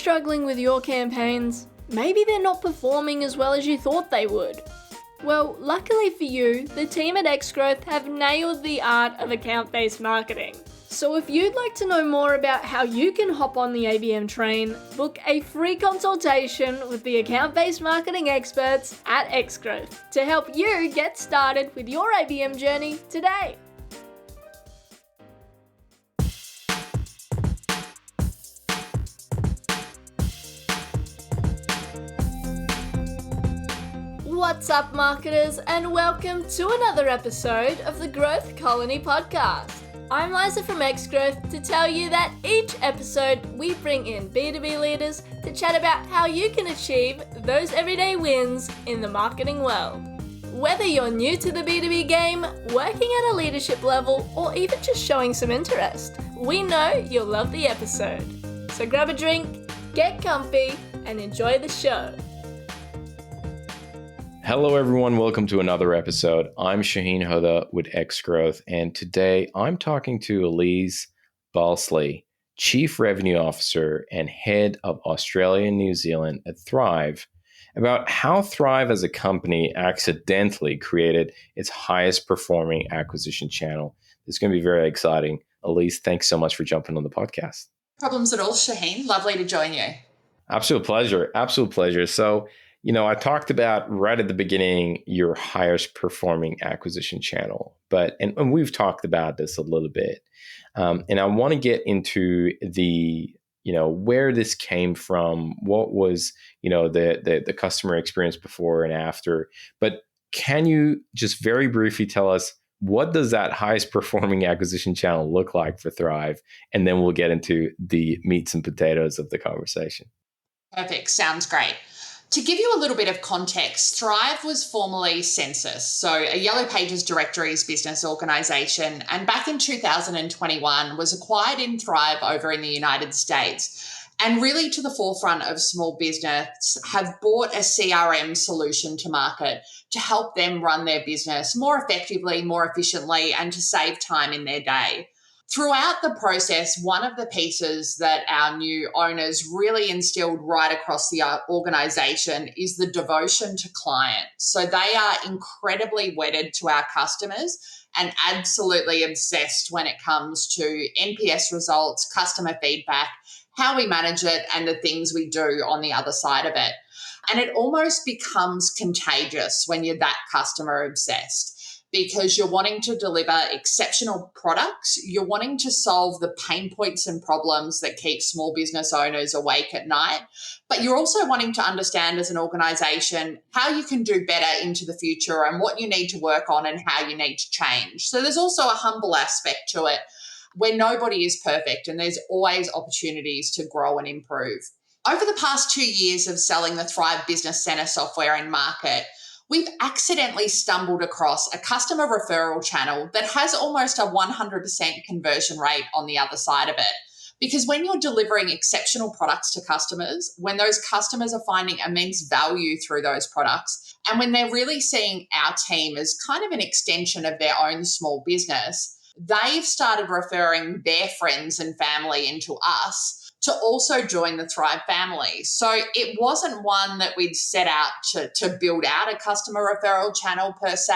struggling with your campaigns? Maybe they're not performing as well as you thought they would. Well, luckily for you, the team at Xgrowth have nailed the art of account-based marketing. So if you'd like to know more about how you can hop on the ABM train, book a free consultation with the account-based marketing experts at Xgrowth to help you get started with your ABM journey today. What's up, marketers, and welcome to another episode of the Growth Colony podcast. I'm Liza from Xgrowth to tell you that each episode we bring in B2B leaders to chat about how you can achieve those everyday wins in the marketing world. Whether you're new to the B2B game, working at a leadership level, or even just showing some interest, we know you'll love the episode. So grab a drink, get comfy, and enjoy the show. Hello, everyone. Welcome to another episode. I'm Shaheen Hoda with Xgrowth, and today I'm talking to Elise Balsley, Chief Revenue Officer and Head of Australia and New Zealand at Thryv, about how Thryv as a company accidentally created its highest performing acquisition channel. It's going to be very exciting. Elise, thanks so much for jumping on the podcast. Problems at all, Shaheen. Lovely to join you. Absolute pleasure. Absolute pleasure. So, I talked about right at the beginning your highest performing acquisition channel, and we've talked about this a little bit. And I want to get into the, where this came from, what was, the customer experience before and after. But can you just very briefly tell us, what does that highest performing acquisition channel look like for Thryv? And then we'll get into the meats and potatoes of the conversation. Perfect. Sounds great. To give you a little bit of context, Thryv was formerly Census, so a Yellow Pages directories business organisation, and back in 2021 was acquired in Thryv over in the United States, and really to the forefront of small business have brought a CRM solution to market to help them run their business more effectively, more efficiently, and to save time in their day. Throughout the process, one of the pieces that our new owners really instilled right across the organisation is the devotion to client. So they are incredibly wedded to our customers and absolutely obsessed when it comes to NPS results, customer feedback, how we manage it, and the things we do on the other side of it. And it almost becomes contagious when you're that customer obsessed, because you're wanting to deliver exceptional products. You're wanting to solve the pain points and problems that keep small business owners awake at night. But you're also wanting to understand as an organisation how you can do better into the future and what you need to work on and how you need to change. So there's also a humble aspect to it where nobody is perfect and there's always opportunities to grow and improve. Over the past 2 years of selling the Thryv Business Centre software in market, we've accidentally stumbled across a customer referral channel that has almost a 100% conversion rate on the other side of it. Because when you're delivering exceptional products to customers, when those customers are finding immense value through those products, and when they're really seeing our team as kind of an extension of their own small business, they've started referring their friends and family into us to also join the Thryv family. So it wasn't one that we'd set out to build out a customer referral channel per se,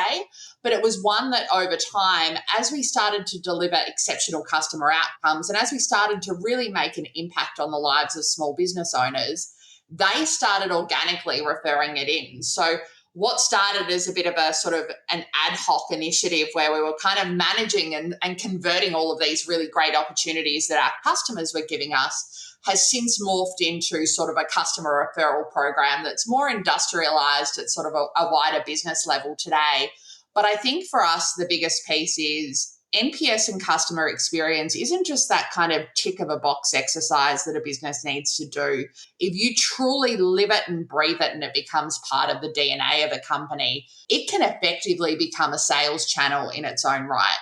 but it was one that over time, as we started to deliver exceptional customer outcomes and as we started to really make an impact on the lives of small business owners, they started organically referring it in. So what started as a bit of a sort of an ad hoc initiative where we were kind of managing and converting all of these really great opportunities that our customers were giving us has since morphed into sort of a customer referral program that's more industrialized at sort of a wider business level today. But I think for us, the biggest piece is NPS and customer experience isn't just that kind of tick of a box exercise that a business needs to do. If you truly live it and breathe it and it becomes part of the DNA of a company, it can effectively become a sales channel in its own right.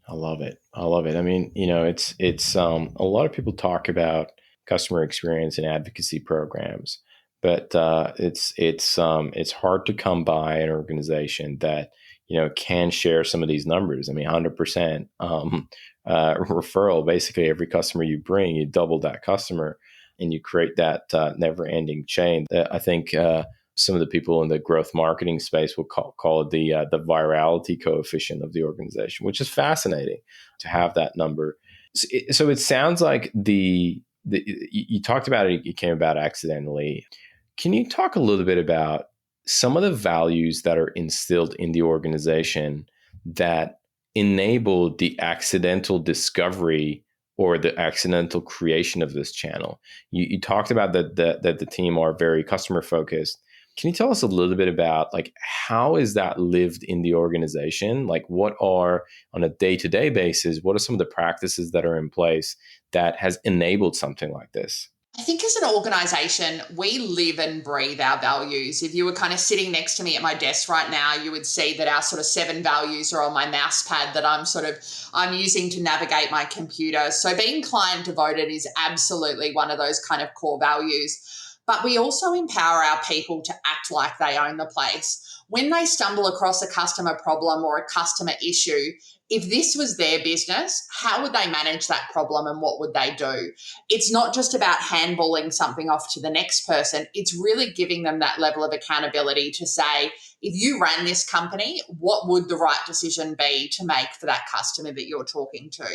I love it. I mean, it's a lot of people talk about customer experience and advocacy programs, but it's hard to come by an organization that can share some of these numbers. I mean, 100% referral. Basically, every customer you bring, you double that customer. and you create that never-ending chain. I think some of the people in the growth marketing space will call it the virality coefficient of the organization, which is fascinating to have that number. So it sounds like you talked about it came about accidentally. Can you talk a little bit about some of the values that are instilled in the organization that enable the accidental discovery or the accidental creation of this channel? You talked about that the team are very customer focused. Can you tell us a little bit about like how is that lived in the organization? Like what are on a day-to-day basis, what are some of the practices that are in place that has enabled something like this? I think as an organisation, we live and breathe our values. If you were kind of sitting next to me at my desk right now, you would see that our sort of 7 values are on my mouse pad that I'm using to navigate my computer. So being client devoted is absolutely one of those kind of core values. But we also empower our people to act like they own the place. When they stumble across a customer problem or a customer issue, if this was their business, how would they manage that problem and what would they do? It's not just about handballing something off to the next person. It's really giving them that level of accountability to say, if you ran this company, what would the right decision be to make for that customer that you're talking to?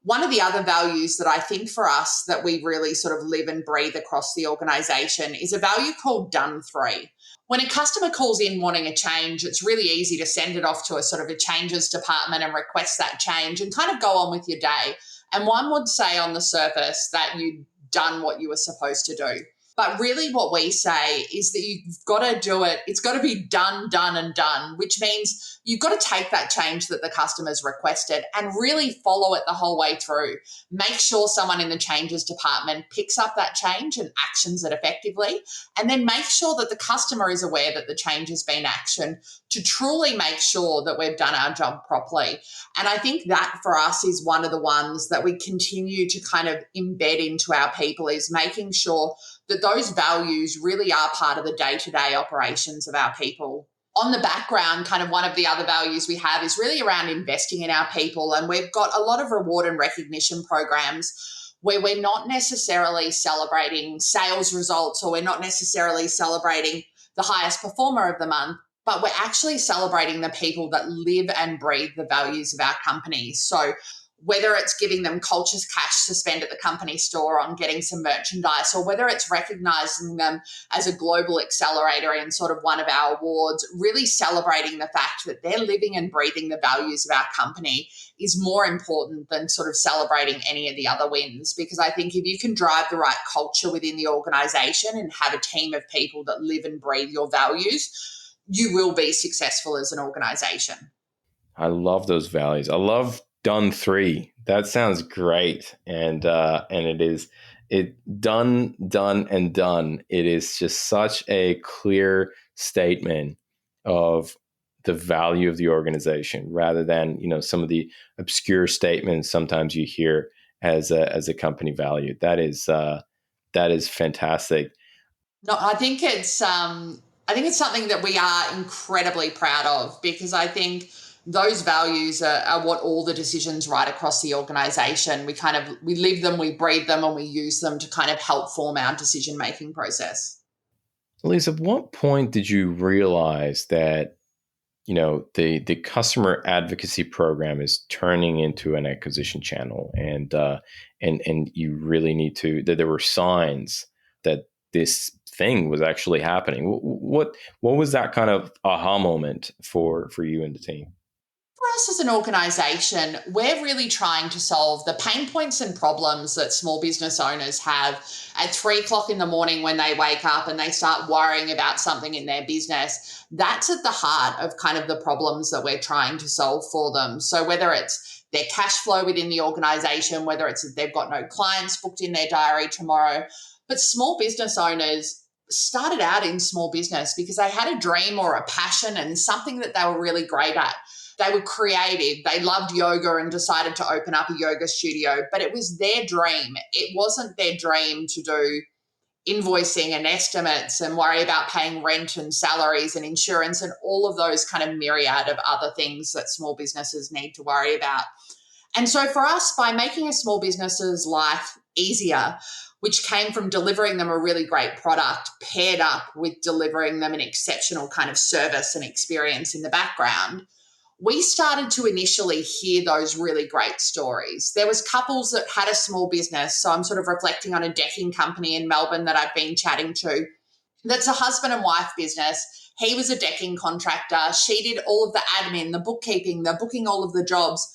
One of the other values that I think for us that we really sort of live and breathe across the organisation is a value called done through. When a customer calls in wanting a change, it's really easy to send it off to a sort of a changes department and request that change and kind of go on with your day. And one would say on the surface that you've done what you were supposed to do. But really what we say is that you've got to do it. It's got to be done, done, and done, which means you've got to take that change that the customer's requested and really follow it the whole way through. Make sure someone in the changes department picks up that change and actions it effectively, and then make sure that the customer is aware that the change has been actioned to truly make sure that we've done our job properly. And I think that for us is one of the ones that we continue to kind of embed into our people, is making sure that those values really are part of the day-to-day operations of our people. On the background, kind of one of the other values we have is really around investing in our people. And we've got a lot of reward and recognition programs where we're not necessarily celebrating sales results or we're not necessarily celebrating the highest performer of the month, but we're actually celebrating the people that live and breathe the values of our company. So whether it's giving them cultures cash to spend at the company store on getting some merchandise, or whether it's recognizing them as a global accelerator in sort of one of our awards, really celebrating the fact that they're living and breathing the values of our company is more important than sort of celebrating any of the other wins. Because I think if you can drive the right culture within the organization and have a team of people that live and breathe your values, you will be successful as an organization. I love those values. I love done three. That sounds great. And it done, and done. It is just such a clear statement of the value of the organization rather than, some of the obscure statements sometimes you hear as a company value. That is fantastic. No, I think it's something that we are incredibly proud of, because I think those values are what all the decisions right across the organisation. We live them, we breathe them, and we use them to kind of help form our decision-making process. Elise, at what point did you realize that, the customer advocacy program is turning into an acquisition channel and you really need to, that there were signs that this thing was actually happening? What was that kind of aha moment for you and the team? For us as an organisation, we're really trying to solve the pain points and problems that small business owners have at 3:00 in the morning when they wake up and they start worrying about something in their business. That's at the heart of kind of the problems that we're trying to solve for them. So whether it's their cash flow within the organisation, whether it's that they've got no clients booked in their diary tomorrow, but small business owners started out in small business because they had a dream or a passion and something that they were really great at. They were creative. They loved yoga and decided to open up a yoga studio, but it was their dream. It wasn't their dream to do invoicing and estimates and worry about paying rent and salaries and insurance and all of those kind of myriad of other things that small businesses need to worry about. And so for us, by making a small business's life easier, which came from delivering them a really great product paired up with delivering them an exceptional kind of service and experience in the background, we started to initially hear those really great stories. There was couples that had a small business. So I'm sort of reflecting on a decking company in Melbourne that I've been chatting to. That's a husband and wife business. He was a decking contractor. She did all of the admin, the bookkeeping, the booking all of the jobs.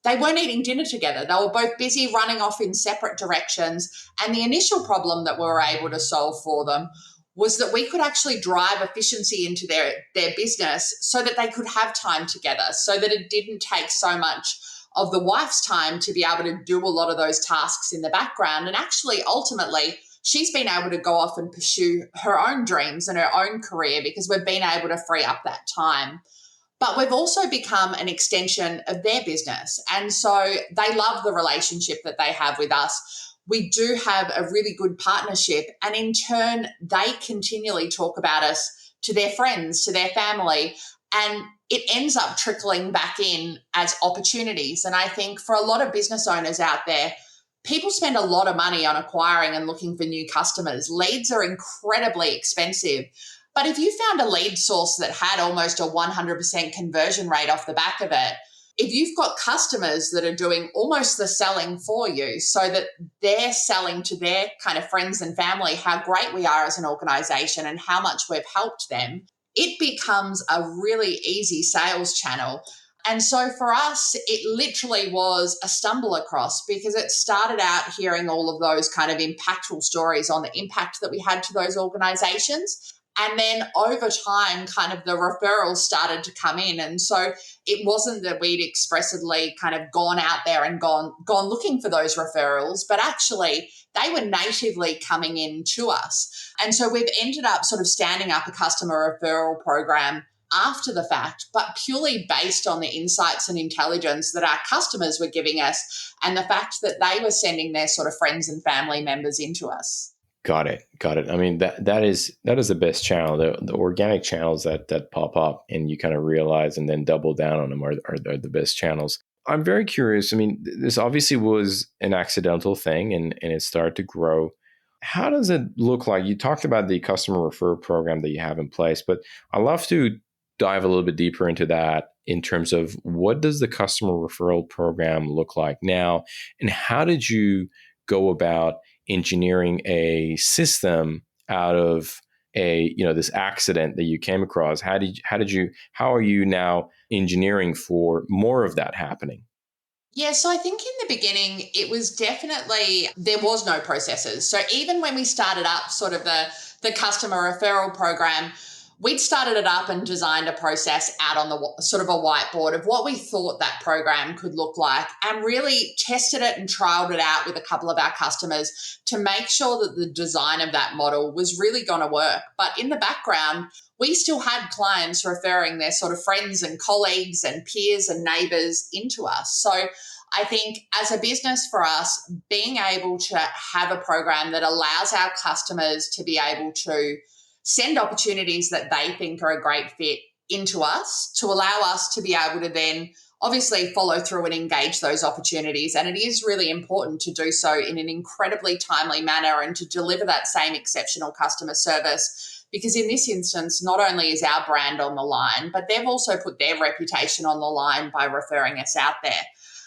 They weren't eating dinner together. They were both busy running off in separate directions. And the initial problem that we were able to solve for them was that we could actually drive efficiency into their business so that they could have time together, so that it didn't take so much of the wife's time to be able to do a lot of those tasks in the background. And actually, ultimately, she's been able to go off and pursue her own dreams and her own career because we've been able to free up that time. But we've also become an extension of their business. And so they love the relationship that they have with us. We do have a really good partnership. And in turn, they continually talk about us to their friends, to their family. And it ends up trickling back in as opportunities. And I think for a lot of business owners out there, people spend a lot of money on acquiring and looking for new customers. Leads are incredibly expensive. But if you found a lead source that had almost a 100% conversion rate off the back of it, if you've got customers that are doing almost the selling for you so that they're selling to their kind of friends and family how great we are as an organization and how much we've helped them, it becomes a really easy sales channel. And so for us, it literally was a stumble across because it started out hearing all of those kind of impactful stories on the impact that we had to those organizations. And then over time, kind of the referrals started to come in. And so it wasn't that we'd expressly kind of gone out there and gone looking for those referrals, but actually they were natively coming in to us. And so we've ended up sort of standing up a customer referral program after the fact, but purely based on the insights and intelligence that our customers were giving us and the fact that they were sending their sort of friends and family members into us. Got it. I mean, that is the best channel. The organic channels that pop up and you kind of realize and then double down on them are the best channels. I'm very curious. I mean, this obviously was an accidental thing and it started to grow. How does it look like? You talked about the customer referral program that you have in place, but I'd love to dive a little bit deeper into that in terms of what does the customer referral program look like now, and how did you go about engineering a system out of this accident that you came across? How are you now engineering for more of that happening? Yeah, so I think in the beginning, it was definitely, there was no processes. So even when we started up sort of the customer referral program, we'd started it up and designed a process out on the sort of a whiteboard of what we thought that program could look like and really tested it and trialed it out with a couple of our customers to make sure that the design of that model was really going to work. But in the background, we still had clients referring their sort of friends and colleagues and peers and neighbours into us. So I think as a business for us, being able to have a program that allows our customers to be able to send opportunities that they think are a great fit into us to allow us to be able to then obviously follow through and engage those opportunities. And it is really important to do so in an incredibly timely manner and to deliver that same exceptional customer service. Because in this instance, not only is our brand on the line, but they've also put their reputation on the line by referring us out there.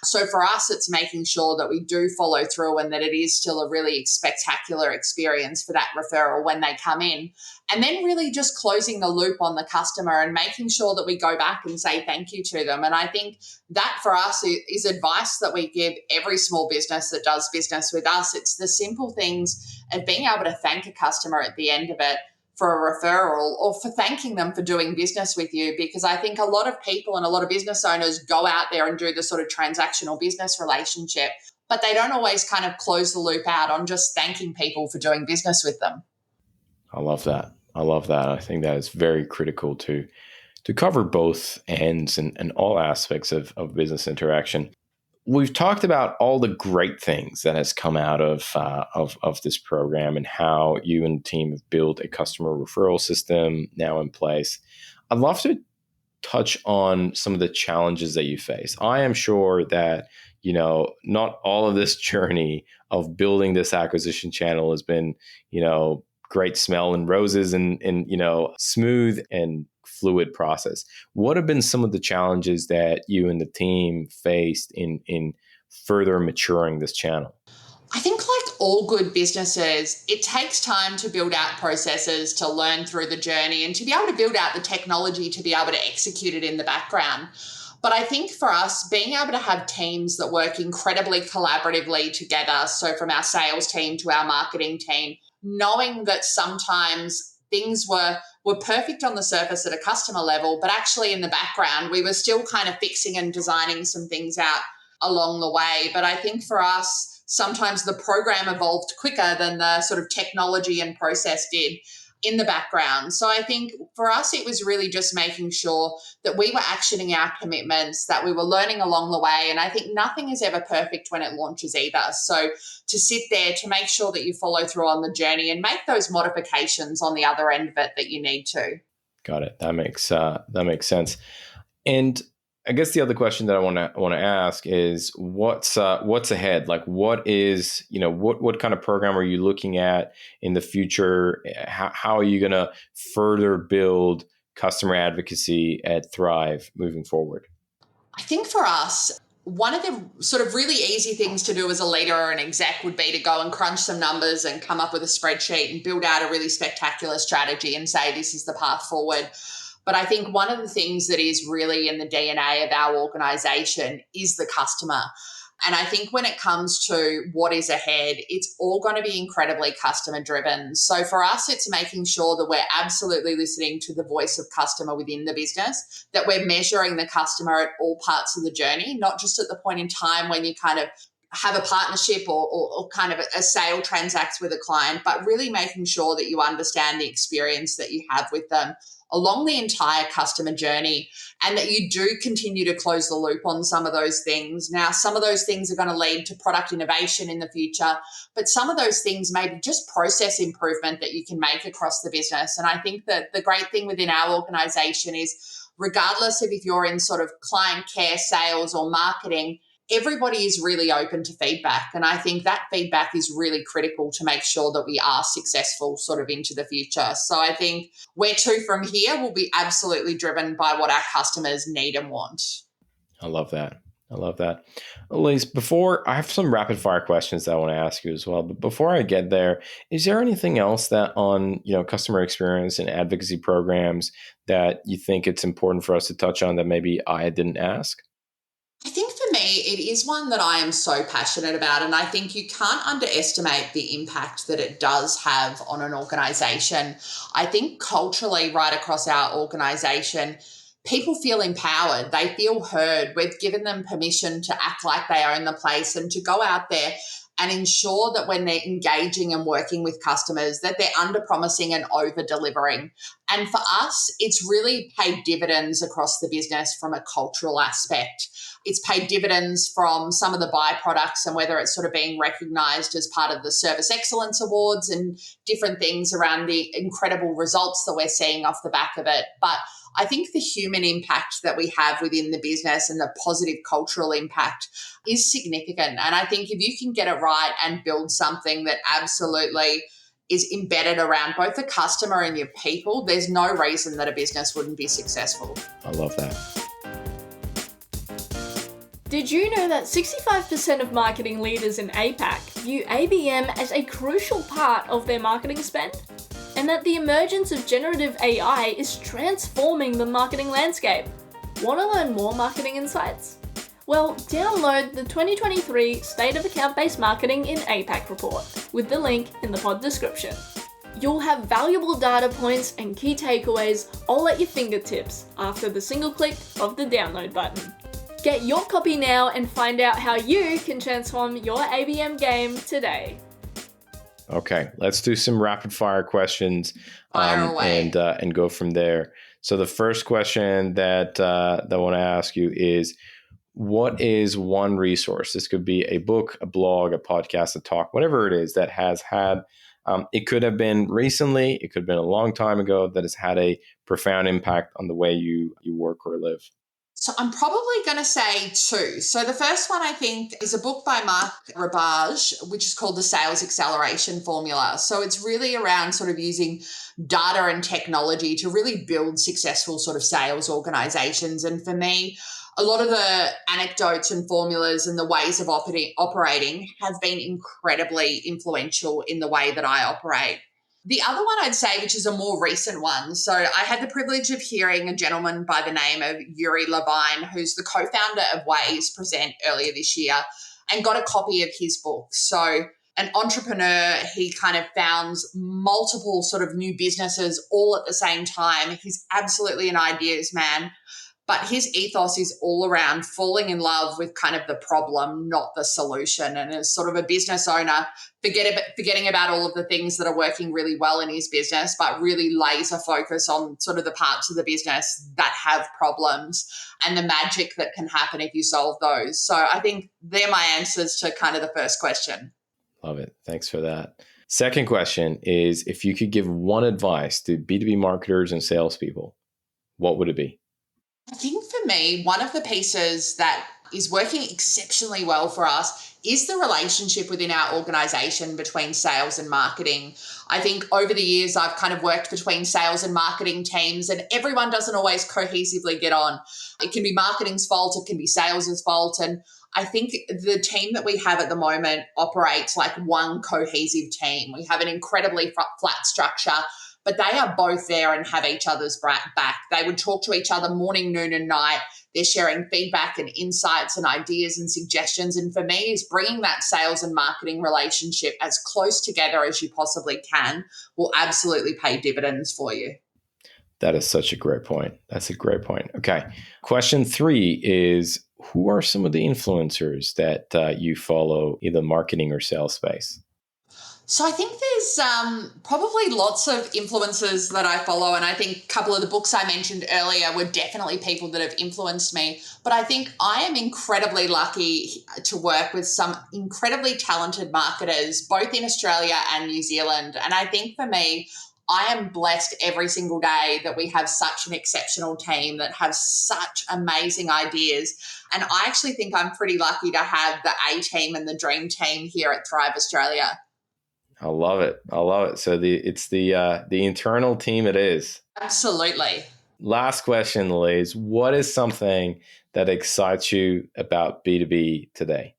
So for us, it's making sure that we do follow through and that it is still a really spectacular experience for that referral when they come in. And then really just closing the loop on the customer and making sure that we go back and say thank you to them. And I think that for us is advice that we give every small business that does business with us. It's the simple things of being able to thank a customer at the end of it for a referral or for thanking them for doing business with you, because I think a lot of people and a lot of business owners go out there and do the sort of transactional business relationship, but they don't always kind of close the loop out on just thanking people for doing business with them. I love that. I think that is very critical to cover both ends and all aspects of business interaction. We've talked about all the great things that has come out of this program and how you and the team have built a customer referral system now in place. I'd love to touch on some of the challenges that you face. I am sure that not all of this journey of building this acquisition channel has been, great smell and roses and smooth and fluid process. What have been some of the challenges that you and the team faced in further maturing this channel? I think like all good businesses, it takes time to build out processes, to learn through the journey, and to be able to build out the technology to be able to execute it in the background. But I think for us, being able to have teams that work incredibly collaboratively together, so from our sales team to our marketing team, knowing that sometimes things were perfect on the surface at a customer level, but actually in the background, we were still kind of fixing and designing some things out along the way. But I think for us, sometimes the program evolved quicker than the sort of technology and process did in the background. So I think for us, it was really just making sure that we were actioning our commitments, that we were learning along the way. And I think nothing is ever perfect when it launches either. So to sit there, to make sure that you follow through on the journey and make those modifications on the other end of it that you need to. Got it. That makes sense. And I guess the other question that I want to ask is what's ahead? Like what is, what kind of program are you looking at in the future? How are you going to further build customer advocacy at Thryv moving forward? I think for us, one of the sort of really easy things to do as a leader or an exec would be to go and crunch some numbers and come up with a spreadsheet and build out a really spectacular strategy and say, this is the path forward. But I think one of the things that is really in the DNA of our organisation is the customer. And I think when it comes to what is ahead, it's all going to be incredibly customer driven. So for us, it's making sure that we're absolutely listening to the voice of customer within the business, that we're measuring the customer at all parts of the journey, not just at the point in time when you kind of have a partnership or kind of a sale transacts with a client, but really making sure that you understand the experience that you have with them along the entire customer journey, and that you do continue to close the loop on some of those things. Now, some of those things are going to lead to product innovation in the future, but some of those things may be just process improvement that you can make across the business. And I think that the great thing within our organisation is, regardless of if you're in sort of client care, sales or marketing, everybody is really open to feedback. And I think that feedback is really critical to make sure that we are successful sort of into the future. So I think where to from here will be absolutely driven by what our customers need and want. I love that. Elise, before I have some rapid fire questions that I want to ask you as well, but before I get there, is there anything else that on, customer experience and advocacy programs that you think it's important for us to touch on that maybe I didn't ask? I think for me, it is one that I am so passionate about, and I think you can't underestimate the impact that it does have on an organisation. I think culturally, right across our organisation, people feel empowered. They feel heard. We've given them permission to act like they own the place and to go out there and ensure that when they're engaging and working with customers, that they're under-promising and over-delivering. And for us, it's really paid dividends across the business from a cultural aspect. It's paid dividends from some of the byproducts, and whether it's sort of being recognised as part of the Service Excellence Awards and different things around the incredible results that we're seeing off the back of it. But I think the human impact that we have within the business and the positive cultural impact is significant. And I think if you can get it right and build something that absolutely is embedded around both the customer and your people, there's no reason that a business wouldn't be successful. I love that. Did you know that 65% of marketing leaders in APAC view ABM as a crucial part of their marketing spend? And that the emergence of generative AI is transforming the marketing landscape? Want to learn more marketing insights? Well, download the 2023 State of Account-Based Marketing in APAC report with the link in the pod description. You'll have valuable data points and key takeaways all at your fingertips after the single click of the download button. Get your copy now and find out how you can transform your ABM game today. Okay, let's do some rapid fire questions and go from there. So the first question that I want to ask you is, what is one resource? This could be a book, a blog, a podcast, a talk, whatever it is that has had, it could have been recently, it could have been a long time ago, that has had a profound impact on the way you work or live. So I'm probably going to say two. So the first one I think is a book by Mark Rabage, which is called The Sales Acceleration Formula. So it's really around sort of using data and technology to really build successful sort of sales organizations. And for me, a lot of the anecdotes and formulas and the ways of operating have been incredibly influential in the way that I operate. The other one I'd say, which is a more recent one, so I had the privilege of hearing a gentleman by the name of Yuri Levine, who's the co-founder of Waze, present earlier this year, and got a copy of his book. So an entrepreneur, he kind of founds multiple sort of new businesses all at the same time. He's absolutely an ideas man. But his ethos is all around falling in love with kind of the problem, not the solution. And as sort of a business owner, forgetting about all of the things that are working really well in his business, but really laser focus on sort of the parts of the business that have problems and the magic that can happen if you solve those. So I think they're my answers to kind of the first question. Love it. Thanks for that. Second question is, if you could give one advice to B2B marketers and salespeople, what would it be? I think for me, one of the pieces that is working exceptionally well for us is the relationship within our organization between sales and marketing. I think over the years, I've kind of worked between sales and marketing teams, and everyone doesn't always cohesively get on. It can be marketing's fault, it can be sales's fault. And I think the team that we have at the moment operates like one cohesive team. We have an incredibly flat structure, but they are both there and have each other's back. They would talk to each other morning, noon, and night. They're sharing feedback and insights and ideas and suggestions. And for me, is bringing that sales and marketing relationship as close together as you possibly can will absolutely pay dividends for you. That is such a great point. That's a great point. Okay. Question 3 is, who are some of the influencers that you follow in the marketing or sales space? So I think there's probably lots of influencers that I follow, and I think a couple of the books I mentioned earlier were definitely people that have influenced me. But I think I am incredibly lucky to work with some incredibly talented marketers, both in Australia and New Zealand. And I think for me, I am blessed every single day that we have such an exceptional team that have such amazing ideas. And I actually think I'm pretty lucky to have the A team and the dream team here at Thryv Australia. I love it. I love it. So it's the internal team it is. Absolutely. Last question, Elise. What is something that excites you about B2B today?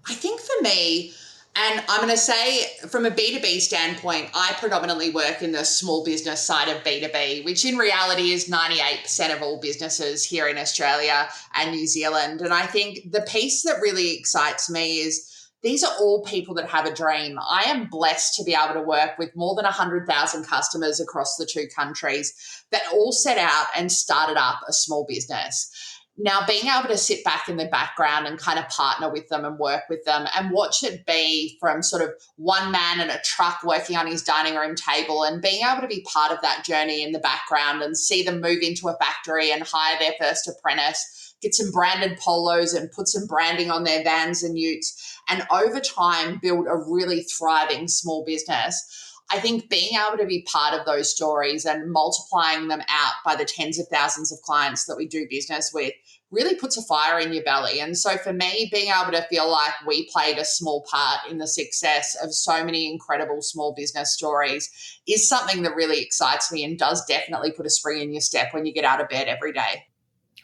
I think for me, and I'm going to say from a B2B standpoint, I predominantly work in the small business side of B2B, which in reality is 98% of all businesses here in Australia and New Zealand. And I think the piece that really excites me is these are all people that have a dream. I am blessed to be able to work with more than 100,000 customers across the two countries that all set out and started up a small business. Now, being able to sit back in the background and kind of partner with them and work with them and watch it be from sort of one man in a truck working on his dining room table and being able to be part of that journey in the background and see them move into a factory and hire their first apprentice, get some branded polos and put some branding on their vans and utes, and over time build a really thriving small business. I think being able to be part of those stories and multiplying them out by the tens of thousands of clients that we do business with really puts a fire in your belly. And so for me, being able to feel like we played a small part in the success of so many incredible small business stories is something that really excites me and does definitely put a spring in your step when you get out of bed every day.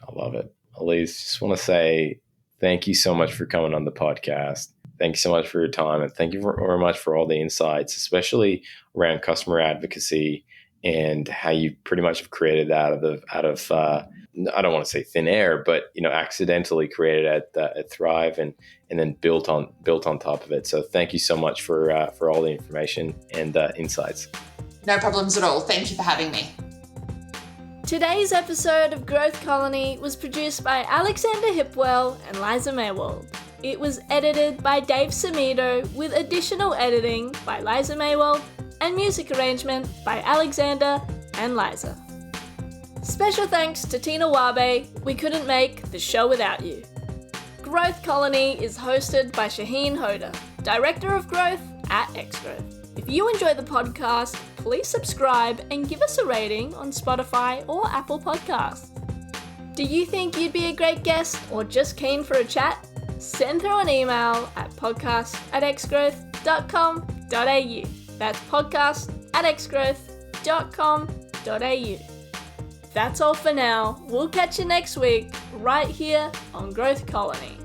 I love it. Elise, just want to say thank you so much for coming on the podcast. Thank you so much for your time, and thank you very much for all the insights, especially around customer advocacy and how you pretty much have created that out of I don't want to say thin air, but accidentally created at Thryv and then built on top of it. So thank you so much for all the information and insights. No problems at all. Thank you for having me. Today's episode of Growth Colony was produced by Alexander Hipwell and Liza Maywald. It was edited by Dave Samito with additional editing by Liza Maywald and music arrangement by Alexander and Liza. Special thanks to Tina Wabe. We couldn't make the show without you. Growth Colony is hosted by Shaheen Hoda, Director of Growth at Xgrowth. If you enjoy the podcast, please subscribe and give us a rating on Spotify or Apple Podcasts. Do you think you'd be a great guest or just keen for a chat? Send through an email at podcast@xgrowth.com.au. That's podcast@xgrowth.com.au. That's all for now. We'll catch you next week, right here on Growth Colony.